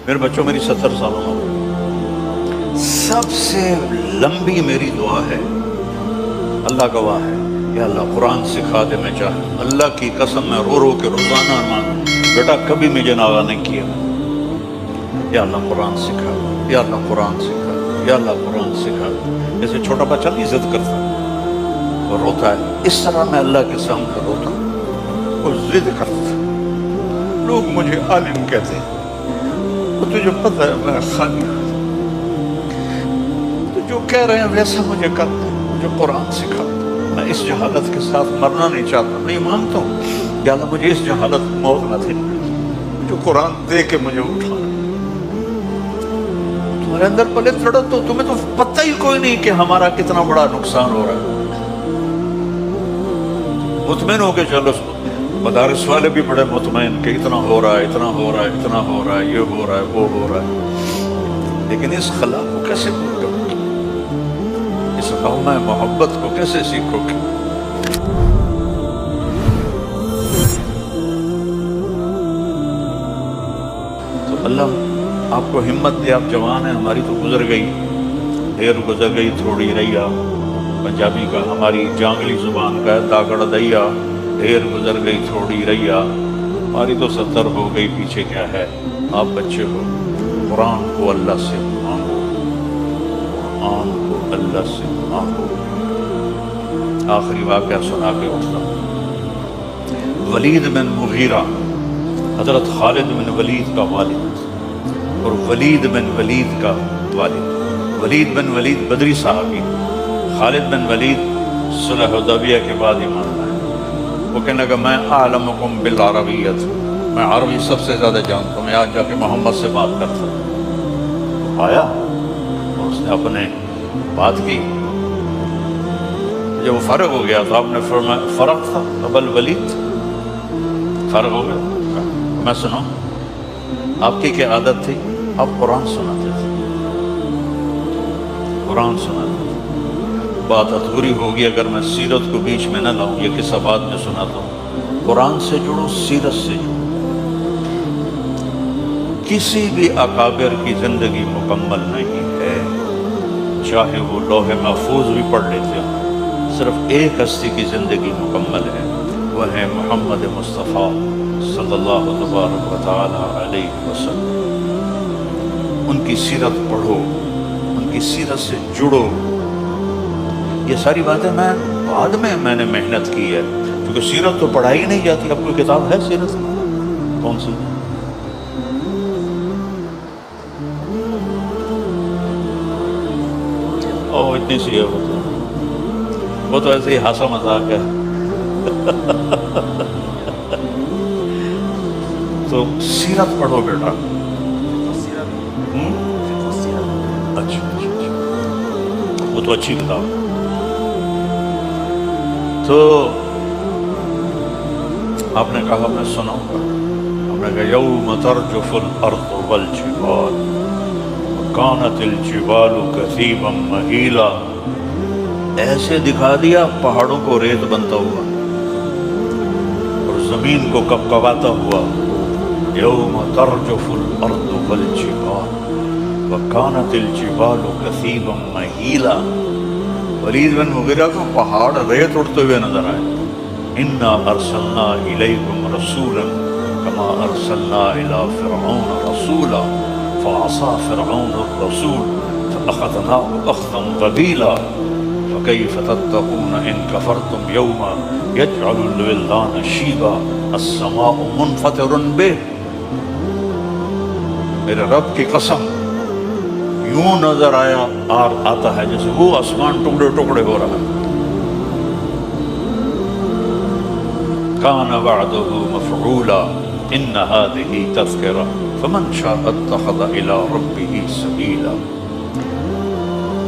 میرے بچوں میری 70 سالوں میں سب سے لمبی میری دعا ہے، اللہ گواہ ہے، یا اللہ قرآن سکھا دے، میں چاہتا ہوں اللہ کی قسم میں رو رو کے روزانہ مانگ، بیٹا کبھی مجھے ناغہ نہیں کیا، یا اللہ قرآن سکھا، یا اللہ قرآن سکھا، یا اللہ قرآن سکھا۔ جیسے چھوٹا بچہ نہیں ضد کرتا اور روتا ہے، اس طرح میں اللہ کے سامنے روتا ہوں اور ضد کرتا۔ لوگ مجھے عالم کہتے ہیں، اور تجھے پتہ ہے میں خالی ہوں، تو جو کہہ رہے ہیں ویسا مجھے کرتا ہے، مجھے قرآن سکھا۔ میں اس جہالت کے ساتھ مرنا نہیں چاہتا، میں یہ مانگتا ہوں کہ اللہ مجھے اس جہالت موت نہ دے، جو قرآن دے کے مجھے اٹھانا۔ تمہارے اندر پلے تھوڑا تو تمہیں تو پتہ ہی کوئی نہیں کہ ہمارا کتنا بڑا نقصان ہو رہا ہے۔ مطمئن ہو کے چلو، مدارس والے بھی بڑے مطمئن کہ اتنا ہو رہا ہے، اتنا ہو رہا ہے، اتنا ہو رہا ہے، یہ ہو رہا ہے، وہ ہو رہا ہے، لیکن اس خلا کو کیسے پور کرو گے؟ اس قوم محبت کو کیسے سیکھو گے؟ تو اللہ آپ کو ہمت دے، آپ جوان ہیں، ہماری تو گزر گئی، دیر گزر گئی تھوڑی رہیا، پنجابی کا ہماری جانگلی زبان کا ہے، داگڑ دیا، دیر گزر گئی تھوڑی رہیا، ہماری تو 70 ہو گئی، پیچھے کیا ہے؟ آپ بچے ہو، قرآن کو اللہ سے مانگو، قرآن کو اللہ سے مانگو۔ آخری واقعہ سنا کے اٹھتا ہوں۔ ولید بن مغیرہ حضرت خالد بن ولید کا والد، اور ولید بن ولید کا والد، ولید بن ولید بدری صحابی، خالد بن ولید صلح حدیبیہ کے بعد ایمان لائے۔ وہ کہنے لگا میں اعلمکم بالعربیت، میں عربی سب سے زیادہ جانتا ہوں، میں آج جا کے محمد سے بات کرتا ہوں۔ آیا اور اس نے اپنے بات کی، جب وہ فارغ ہو گیا تو آپ نے فرمایا فرق تھا ابا الولید، فارغ ہو گیا، میں سناؤں آپ کی کیا عادت تھی؟ آپ قرآن سناتے تھے، قرآن سناتے تھے۔ بات ادھوری ہوگی اگر میں سیرت کو بیچ میں نہ لاؤں، یہ قصہ بعد میں سناتا ہوں۔ قرآن سے جڑو، سیرت سے جڑو۔ کسی بھی اکابر کی زندگی مکمل نہیں ہے، چاہے وہ لوح محفوظ بھی پڑھ لیتے ہوں، صرف ایک ہستی کی زندگی مکمل ہے، وہ ہے محمد مصطفیٰ صلی اللہ تبارک و تعالی علیہ وسلم۔ ان کی سیرت پڑھو، ان کی سیرت سے جڑو۔ یہ ساری باتیں بعد میں نے محنت کی ہے، کیونکہ سیرت تو پڑھائی نہیں جاتی۔ اب کوئی کتاب ہے سیرت؟ کون سی؟ اتنی سی ہے وہ تو ایسے ہی ہنسا مذاق ہے۔ تو سیرت پڑھو بیٹا۔ اچھا، وہ تو اچھی کتاب۔ تو آپ نے کہا میں سناؤں گا، آپ نے کہا یوم ترجف الارض والجبال وکانت الجبال کثیبا مہیلا، ایسے دکھا دیا پہاڑوں کو ریت بنتا ہوا اور زمین کو کپکپاتا ہوا۔ یوم ترجف الارض والجبال وکانت الجبال کثیبا مہیلا۔ ولید بن مغیرہ کو پہاڑ ریت اڑتے ہوئے نظر آئے۔ انا ارسلنا الیکم رسولا کما ارسلنا الی فرعون رسولا فعصى فرعون الرسول فاخذناه اخذا وبیلا فكيف تتقون ان كفرتم يوما يجعل الولدان شيبا السماء منفطر به۔ میرے رب کی قسم، یوں نظر آتا ہے جیسے وہ آسمان ٹکڑے ٹکڑے ہو رہا ہے۔ کان وعدہ مفعولا ان هذه تذکرہ فمن شاء اتخذ الى ربہ سبیلا۔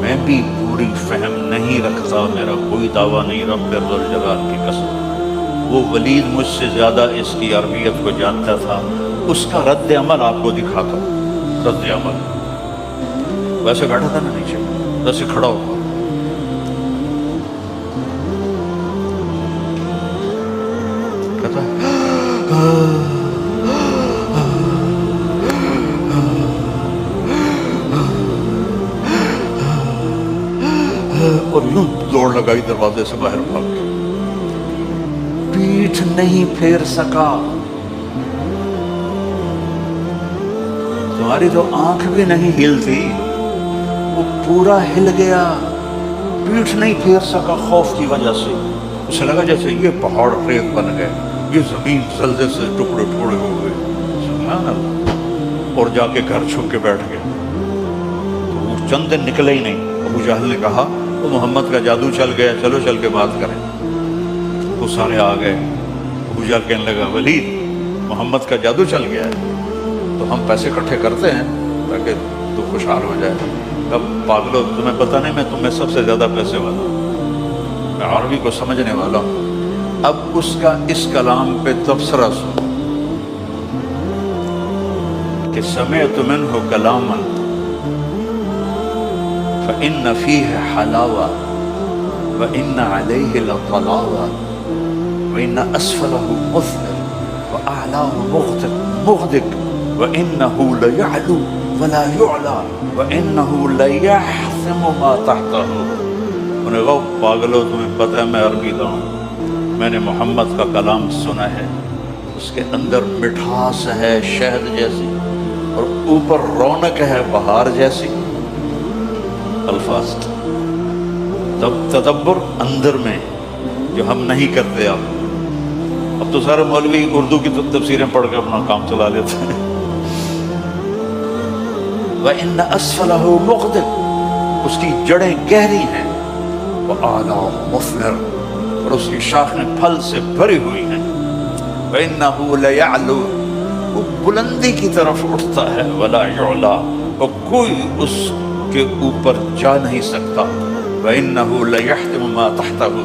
میں بھی پوری فہم نہیں رکھتا، میرا کوئی دعویٰ نہیں، رب ذوالجلال کی قسم۔ وہ ولید مجھ سے زیادہ اس کی عربیت کو جانتا تھا، اس کا رد عمل آپ کو دکھاتا ہوں۔ رد عمل ویسے بیٹھا تھا نا نیچے، ویسے کھڑا ہوا، کہتا اور یوں دوڑ لگائی دروازے سے باہر بھاگ کے. پیٹھ نہیں پھیر سکا. تمہاری تو آنکھ بھی نہیں ہلتی، وہ پورا ہل گیا. پیٹھ نہیں پھیر سکا خوف کی وجہ سے. اسے لگا جیسے یہ پہاڑ ریت بن گئے، یہ زمین زلزلے سے ٹکڑے ٹکڑے ہو گئے. سبحان اللہ. اور جا کے گھر چھپ کے بیٹھ گئے. تو وہ چند دن نکلے ہی نہیں. ابو جہل نے کہا تو محمد کا جادو چل گیا، چلو چل کے بات کریں. وہ سارے آ گئے. ابو جہل کہنے لگا ولید محمد کا جادو چل گیا ہے تو ہم پیسے اکٹھے کرتے ہیں تاکہ تو خوشحال ہو جائے. اب پاگلو تمہیں پتہ نہیں میں تمہیں سب سے زیادہ پیسے والا ہوں، میں عربی کو سمجھنے والا ہوں. اب اس کا اس کلام پہ تبصرہ سن کہ سمعت منہ کلاما فإن فيه حلاوة وإن عليه لطلاوة وإن أسفله مثمر وأعلاه مغدق وإنه ليعلو ولا يعلى وإنه ليحثم ما تحته. انہیں کہا پاگلو تمہیں پتہ ہے میں عربی کا ہوں، میں نے محمد کا کلام سنا ہے، اس کے اندر مٹھاس ہے شہد جیسی اور اوپر رونق ہے بہار جیسی. الفاظ تب تدبر اندر میں جو ہم نہیں کرتے. اب تو سارے مولوی اردو کی تفسیریں پڑھ کے اپنا کام چلا لیتے ہیں. وَإِنَّ أَسْفَلَهُ مُغْدِقٌ، اس کی جڑیں گہری ہیں. وَأَعْلَاهُ مُثْمِرٌ، اور اس کی شاخیں پھل سے بھری ہوئی ہیں. وَإِنَّهُ لَيَعْلُو، وہ بلندی کی طرف اٹھتا ہے. وَلَا يُعْلَى، اور کوئی اس کے اوپر جا نہیں سکتا. وَإِنَّهُ لَيَحْتِمُ مَا تَحْتَهُ،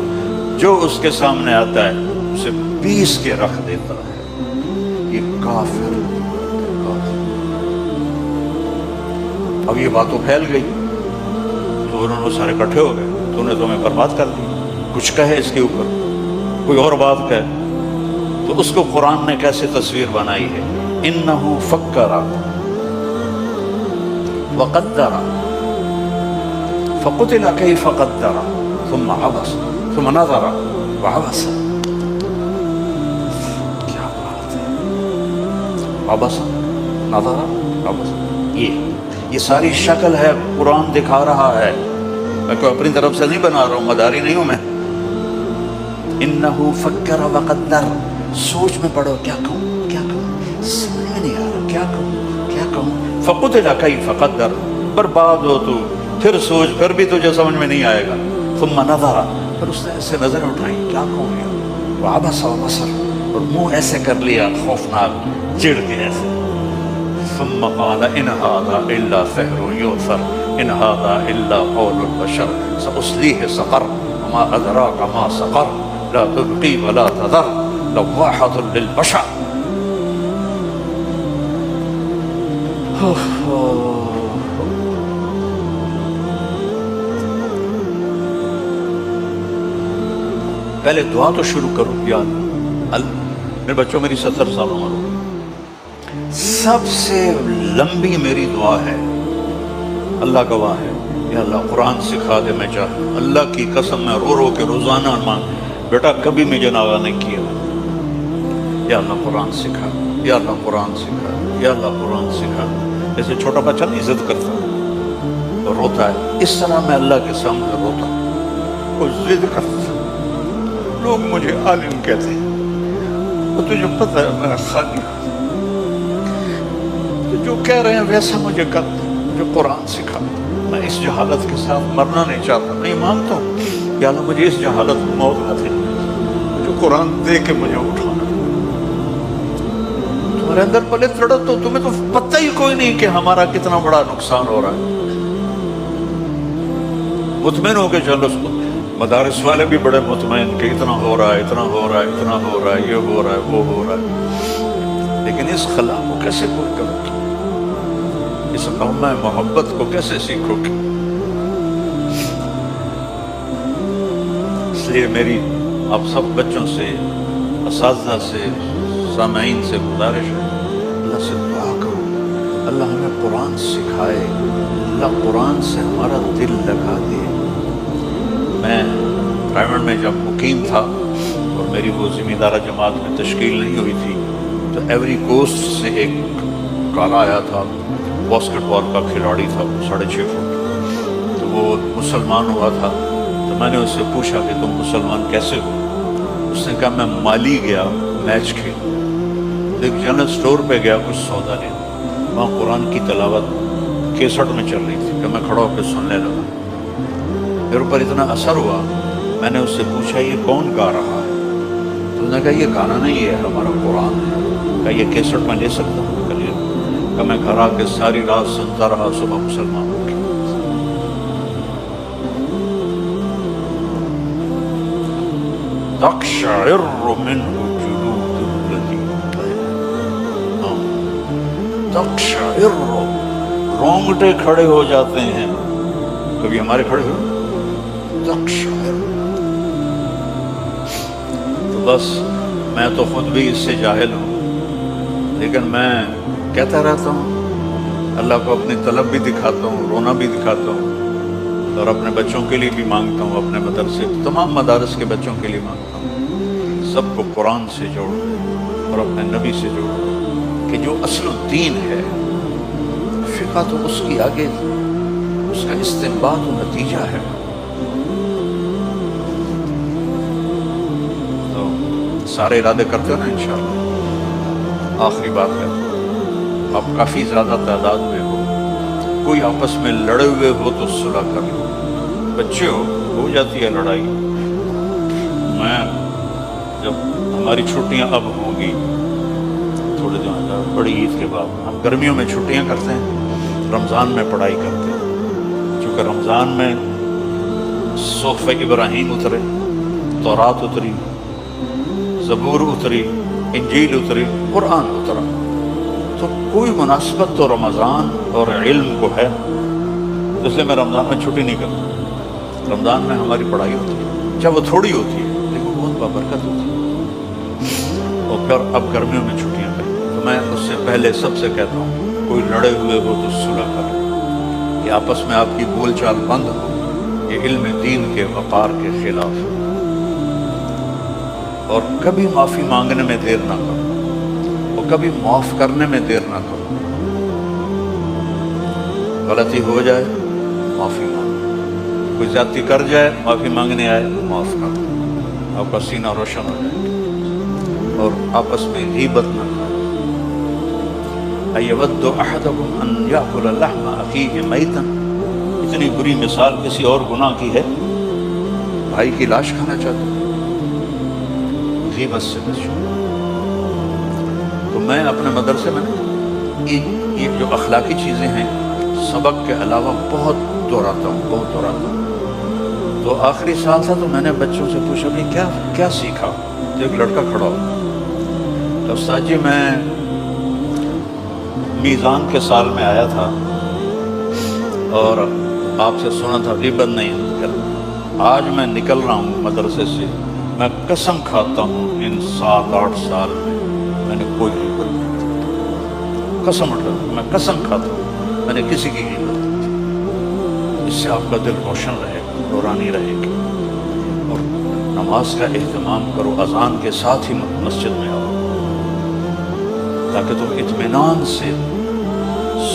جو اس کے سامنے آتا ہے اسے پیس کے رکھ دیتا ہے. یہ کافر. اب یہ بات تو پھیل گئی تو انہوں نے سارے اکٹھے ہو گئے. تو انہیں تو ہمیں برباد کر دی. کچھ کہے اس کے اوپر، کوئی اور بات کہے. تو اس کو قرآن نے کیسے تصویر بنائی ہے؟ انہو فکر وقدر فقتل کیف قدر ثم عبس ثم نظر وعبس. کیا بات ہے! عبس نظر عبس. یہ ساری شکل ہے قرآن دکھا رہا ہے. میں کوئی اپنی طرف سے نہیں بنا رہا ہوں، مداری نہیں ہوں میں. انہو فکر وقدر، سوچ میں پڑھو کیا کہوں کیا کہوں، سمجھ میں نہیں آ رہا کیا کہوں کیا کہوں. فقتل کیف قدر، برباد ہو تو پھر سوچ، پھر بھی تجھے سمجھ میں نہیں آئے گا. ثم نظر، پھر اس نے ایسے نظر اٹھائی کیا کہوں گا. وعبس وبصر، اور منہ ایسے کر لیا خوفناک چڑ کے ایسے. ثم قال ان هذا الا سحر يؤثر ان هذا الا قول البشر سأصليه سقر وما ادراك ما سقر لا تبقي ولا تذر لواحة للبشر. پہلے دعا تو شروع کرو. یا میرے بچوں میری 70 سال عمر ہو، سب سے لمبی میری دعا ہے، اللہ گواہ ہے، یا اللہ قرآن سکھا دے. میں چاہتا ہوں اللہ کی قسم میں رو رو کے روزانہ مانگ، بیٹا کبھی مجھے ناغہ نہیں کیا. یا اللہ قرآن سکھا، یا اللہ قرآن سکھا، یا اللہ قرآن سکھا. جیسے چھوٹا بچہ نہیں ضد کرتا تو روتا ہے، اس طرح میں اللہ کے سامنے روتا ہوں. وہ ضد کرتا، لوگ مجھے عالم کہتے ہیں، اور تجھے پتہ ہے میں خالی ہوں. جو کہہ رہے ہیں ویسا مجھے کر، مجھے قرآن سکھا. میں اس جہالت کے ساتھ مرنا نہیں چاہتا، نہیں مانگتا ہوں یا اللہ مجھے اس جہالت میں موت نہ دے، جو قرآن دے کے مجھے اٹھانا. تمہارے اندر پلے تڑپ تو تمہیں تو پتہ ہی کوئی نہیں کہ ہمارا کتنا بڑا نقصان ہو رہا ہے. مطمئن ہو کے چلو. اس کو مدارس والے بھی بڑے مطمئن کہ اتنا ہو رہا ہے اتنا ہو رہا ہے اتنا ہو رہا ہے، یہ ہو رہا ہے وہ ہو رہا ہے. لیکن اس خلا کو کیسے پور کرو گے؟ اس قوم محبت کو کیسے سیکھو گے؟ اس لیے میری آپ سب بچوں سے، اساتذہ سے، سامعین سے گزارش ہے، اللہ سے دعا کرو اللہ ہمیں قرآن سکھائے، اللہ قرآن سے ہمارا دل لگا دے. میں پرائیویٹ میں جب مقیم تھا اور میری وہ زمیندارہ جماعت میں تشکیل نہیں ہوئی تھی تو ایوری کوسٹ سے ایک کالا آیا تھا، باسکٹ بال کا کھلاڑی تھا، 6.5 فٹ، تو وہ مسلمان ہوا تھا۔ تو میں نے اس سے پوچھا کہ تم مسلمان کیسے ہو؟ اس نے کہا میں مالی گیا میچ کھیل، ایک جنرل اسٹور پہ گیا کچھ سودا لینا، وہاں قرآن کی تلاوت کیسٹ میں چل رہی تھی کہ میں کھڑا ہو کے سننے لگا، میرے اوپر اتنا اثر ہوا۔ میں نے اس سے پوچھا یہ کون گا رہا ہے؟ تو اس نے کہا یہ گانا نہیں، یہ ہمارا قرآن ہے۔ کہا یہ کیسٹ میں لے سکتا ہوں؟ کہ میں گھر آ کے ساری رات سنتا رہا، صبح مسلمان ہو گیا۔ تقشعر منه جلود الذین، تقشعر، رونگٹے کھڑے ہو جاتے ہیں، کبھی ہمارے کھڑے ہو تقشعر۔ تو بس میں تو خود بھی اس سے جاہل ہوں، لیکن میں کہتا رہتا ہوں، اللہ کو اپنی طلب بھی دکھاتا ہوں، رونا بھی دکھاتا ہوں، اور اپنے بچوں کے لیے بھی مانگتا ہوں، اپنے مدرسے تمام مدارس کے بچوں کے لیے مانگتا ہوں، سب کو قرآن سے جوڑ اور اپنے نبی سے جوڑ، کہ جو اصل الدین ہے فقہ تو اس کی آگے اس کا استنباط و نتیجہ ہے۔ تو سارے ارادے کرتے ہو نا انشاءاللہ؟ آخری بات کرتے ہیں، آپ کافی زیادہ تعداد میں ہو، کوئی آپس میں لڑے ہوئے ہو تو صلح کر لو، بچے ہو جاتی ہے لڑائی۔ میں جب ہماری چھٹیاں اب ہوں گی تھوڑے دن بڑی عید کے بعد، ہم گرمیوں میں چھٹیاں کرتے ہیں، رمضان میں پڑھائی کرتے ہیں، چونکہ رمضان میں صحف ابراہیم اترے، تورات اتری، زبور اتری، انجیل اتری، قرآن اترا، تو کوئی مناسبت تو رمضان اور علم کو ہے، اس لیے میں رمضان میں چھٹی نہیں کرتا۔ رمضان میں ہماری پڑھائی ہوتی ہے، چاہے وہ تھوڑی ہوتی ہے لیکن بہت بابرکت ہوتی ہے، اور پھر اب گرمیوں میں چھٹیاں کریں تو میں اس سے پہلے سب سے کہتا ہوں، کوئی لڑے ہوئے ہو تو صلح کریں، یہ آپس میں آپ کی بول چال بند ہو، یہ علم دین کے وقار کے خلاف ہے، اور کبھی معافی مانگنے میں دیر نہ کرو، اور کبھی معاف کرنے میں دیر نہ کرو۔ غلطی ہو جائے معافی مانگو، کوئی زیادتی کر جائے معافی مانگنے آئے معاف کر دو، آپ کا سینہ روشن ہو جائے گا، اور آپس میں غیبت نہ کرو۔ ایود احدکم ان یاکل لحم اخیہ میتا، اتنی بری مثال کسی اور گناہ کی ہے؟ بھائی کی لاش کھانا چاہتے ہو؟ غیبت سے بچو۔ تو میں اپنے مدرسے میں یہ جو اخلاقی چیزیں ہیں سبق کے علاوہ بہت دہراتا ہوں۔ تو آخری سال تھا تو میں نے بچوں سے پوچھا کہ کیا سیکھا؟ تو ایک لڑکا کھڑا ہو، تو استاد جی میں میزان کے سال میں آیا تھا اور آپ سے سنا تھا غیبت نہیں کرنا، آج میں نکل رہا ہوں مدرسے سے، میں قسم کھاتا ہوں ان 7-8 سال میں نے کوئی غیبت نہیں کی، قسم اٹھا، میں قسم کھاتا ہوں میں نے کسی کی غیبت نہیں کی۔ اس سے آپ کا دل روشن رہے گا، نورانی رہے گی، اور نماز کا اہتمام کرو، اذان کے ساتھ ہی مسجد میں آؤ، تاکہ تم اطمینان سے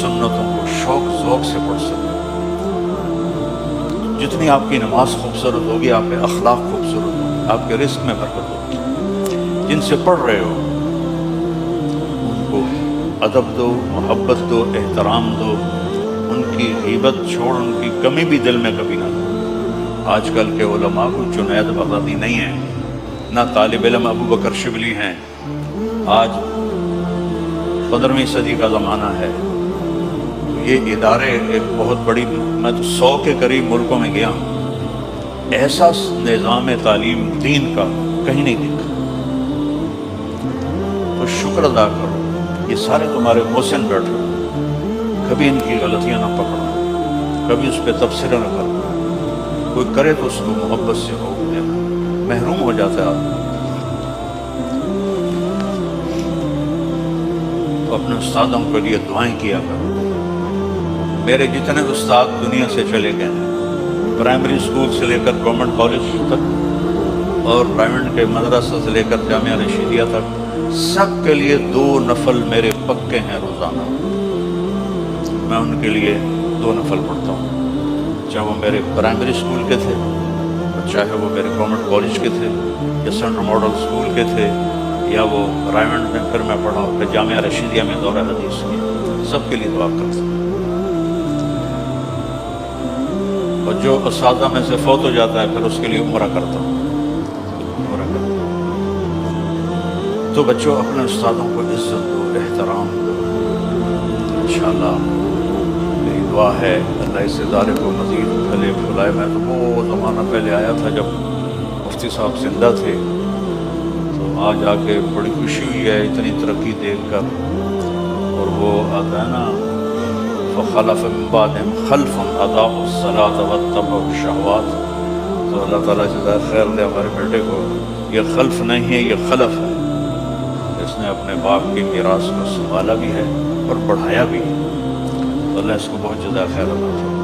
سنتوں کو شوق ذوق سے پڑھ سکو۔ جتنی آپ کی نماز خوبصورت ہوگی، آپ کے اخلاق خوبصورت ہوگی، آپ کے رزق میں برکت ہوگی۔ جن سے پڑھ رہے ہو ان کو ادب دو، محبت دو، احترام دو، ان کی غیبت چھوڑ، ان کی کمی بھی دل میں کبھی نہ دو۔ آج کل کے علماء کو جنید بغدادی نہیں ہیں، نہ طالب علم ابو بکر شبلی ہیں، آج 15ویں صدی کا زمانہ ہے۔ یہ ادارے ایک بہت بڑی، میں تو 100 کے قریب ملکوں میں گیا ہوں، ایسا نظام تعلیم دین کا کہیں نہیں دیکھا۔ تو شکر ادا کرو، یہ سارے تمہارے محسن بیٹھے ہو، کبھی ان کی غلطیاں نہ پکڑو، کبھی اس پہ تبصرہ نہ کرو، کوئی کرے تو اس کو محبت سے روک دینا، محروم ہو جاتا ہے آدمی۔ اپنے استادوں کے لیے دعائیں کیا کرو۔ میرے جتنے استاد دنیا سے چلے گئے ہیں پرائمری اسکول سے لے کر گورنمنٹ کالج تک اور پرائیویٹ کے مدرسہ سے لے کر جامعہ رشیدیہ تک سب کے لیے 2 نفل میرے پکے ہیں روزانہ. میں ان کے لیے 2 نفل پڑھتا ہوں، چاہے وہ میرے پرائمری اسکول کے تھے، چاہے وہ میرے گورنمنٹ کالج کے تھے یا سینٹرل ماڈل اسکول کے تھے، یا وہ پرائیویٹ میں پھر میں پڑھا پھر جامعہ رشیدیہ میں دورہ حدیث کی، سب کے لیے دعا کرتا ہوں. اور جو اساتذہ میں سے فوت ہو جاتا ہے پھر اس کے لیے عمرہ کرتا ہوں. تو بچوں اپنے استادوں کو عزت دو، احترام دو. انشاءاللہ میری دعا ہے اللہ اس ادارے کو مزید پھلے پھلائے. میں تو بہت زمانہ پہلے آیا تھا جب مفتی صاحب زندہ تھے، تو آج آ کے بڑی خوشی ہوئی ہے اتنی ترقی دیکھ کر. اور وہ آتا ہے نا فخلف من بعدهم خلف اضاعوا الصلاۃ واتبعوا الشہوات. تو اللہ تعالیٰ جزائے خیر دے ہمارے بیٹے کو. یہ خلف نہیں ہے، یہ خلف ہے. اس نے اپنے باپ کی میراث کو سنبھالا بھی ہے اور بڑھایا بھی ہے. تو اللہ اس کو بہت جزائے خیر عطا فرمائے.